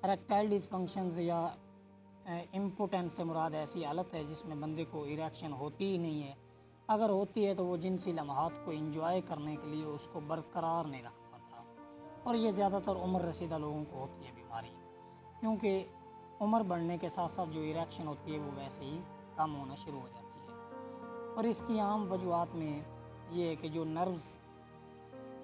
Erectile dysfunctions या impotence से मुराद ऐसी हालत है जिसमें बंदे को इरेक्शन होती ही नहीं है। अगर होती है तो वो जिनसी लम्हात को इंजॉय करने के लिए उसको बरकरार नहीं रख पाता। और ये ज़्यादातर उम्र रसीदा लोगों को होती है बीमारी, क्योंकि उम्र बढ़ने के साथ साथ जो इरेक्शन होती है वो वैसे ही कम होना शुरू हो जाती है। और इसकी आम वजूहत में ये है कि जो नर्व्स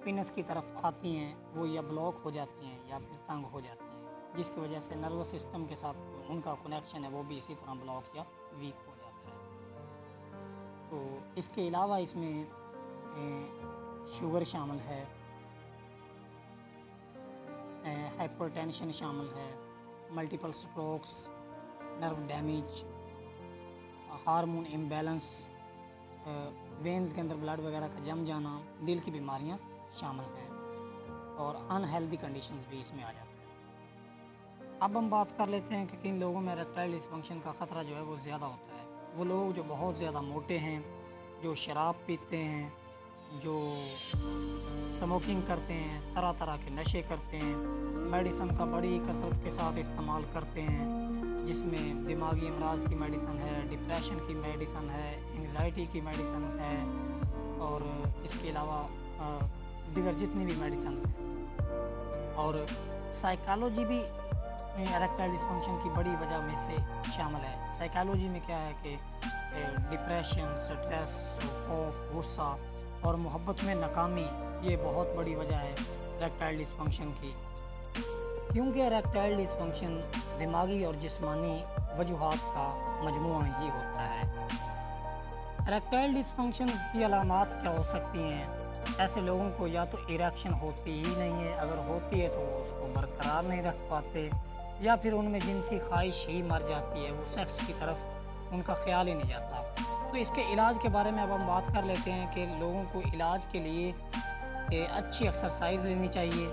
पिनस की तरफ आती हैं वो या ब्लॉक हो जाती हैं या फिर तंग हो जाती हैं, जिसकी वजह से नर्वस सिस्टम के साथ उनका कनेक्शन है वो भी इसी तरह ब्लॉक या वीक हो जाता है। तो इसके अलावा इसमें शुगर शामिल है, हाइपरटेंशन शामिल है, multiple strokes, nerve damage, hormone imbalance, veins के अंदर ब्लड वगैरह का जम जाना, दिल की बीमारियां शामिल हैं और अनहेल्दी कंडीशंस भी इसमें आ जाते हैं। अब हम बात कर लेते हैं कि किन लोगों में इरेक्टाइल डिसफंक्शन का ख़तरा जो है वो ज़्यादा होता है। वो लोग जो बहुत ज़्यादा मोटे हैं, जो शराब पीते हैं, जो स्मोकिंग करते हैं, तरह तरह के नशे करते हैं, मेडिसन का बड़ी कसरत के साथ इस्तेमाल करते हैं, जिसमें दिमागी अमराज की मेडिसन है, डिप्रेशन की मेडिसन है, एंग्जाइटी की मेडिसन है और इसके अलावा दीगर जितनी भी मेडिसन हैं। और साइकोलॉजी भी इरेक्टाइल डिसफंक्शन की बड़ी वजह में से शामिल है। साइकोलॉजी में क्या है कि डिप्रेशन, स्ट्रेस, खौफ, गुस्सा और मोहब्बत में नाकामी ये बहुत बड़ी वजह है इरेक्टाइल डिसफंक्शन की, क्योंकि इरेक्टाइल डिसफंक्शन दिमागी और जिस्मानी वजूहात का मजमूआ ही होता है। इरेक्टाइल डिसफंक्शन की अलामात क्या हो सकती हैं? ऐसे लोगों को या तो इरेक्शन होती ही नहीं है, अगर होती है तो वो उसको बरकरार नहीं रख पाते, या फिर उनमें जिनसी ख्वाहिश ही मर जाती है, वो सेक्स की तरफ उनका ख्याल ही नहीं जाता। तो इसके इलाज के बारे में अब हम बात कर लेते हैं कि लोगों को इलाज के लिए अच्छी एक्सरसाइज लेनी चाहिए।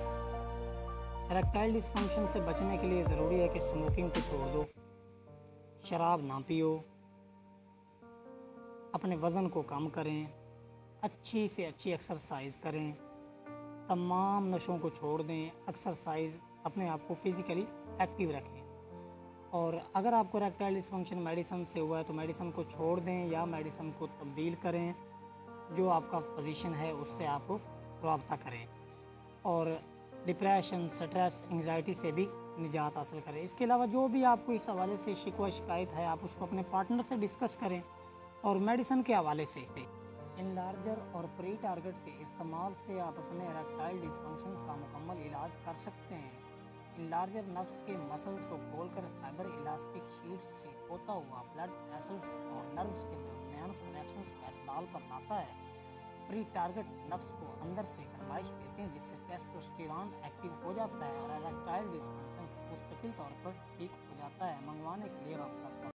इरेक्टाइल डिसफंक्शन से बचने के लिए ज़रूरी है कि स्मोकिंग को छोड़ दो, शराब ना पियो, अपने वज़न को कम करें, अच्छी से अच्छी एक्सरसाइज करें, तमाम नशों को छोड़ दें, एक्सरसाइज, अपने आप को फिज़िकली एक्टिव रखें। और अगर आपको इरेक्टाइल डिसफंक्शन मेडिसिन से हुआ है तो मेडिसिन को छोड़ दें या मेडिसिन को तब्दील करें, जो आपका फिजिशियन है उससे आप रब्ता करें और डिप्रेशन, स्ट्रेस, एंग्जाइटी से भी निजात हासिल करें। इसके अलावा जो भी आपको इस हवाले से शिकवा शिकायत है आप उसको अपने पार्टनर से डिस्कस करें और मेडिसिन के हवाले से इनलार्जर और प्री टारगेट के इस्तेमाल से आप अपने इरेक्टाइल डिसफंक्शंस का मुकम्मल इलाज कर सकते हैं। इनलार्जर नफ्स के मसल्स को खोलकर फाइबर इलास्टिक शीट्स से होता हुआ ब्लड वेसल्स और नर्व्स के दरमियान कनेक्शंस को एतदाल पर लाता है। प्री टारगेट नफ्स को अंदर से गरमाइश देते हैं जिससे टेस्टोस्टेरॉन एक्टिव हो जाता है और इरेक्टाइल डिसफंक्शन मुस्तकिल तौर पर ठीक हो जाता है। मंगवाने के लिए रब्ता करें।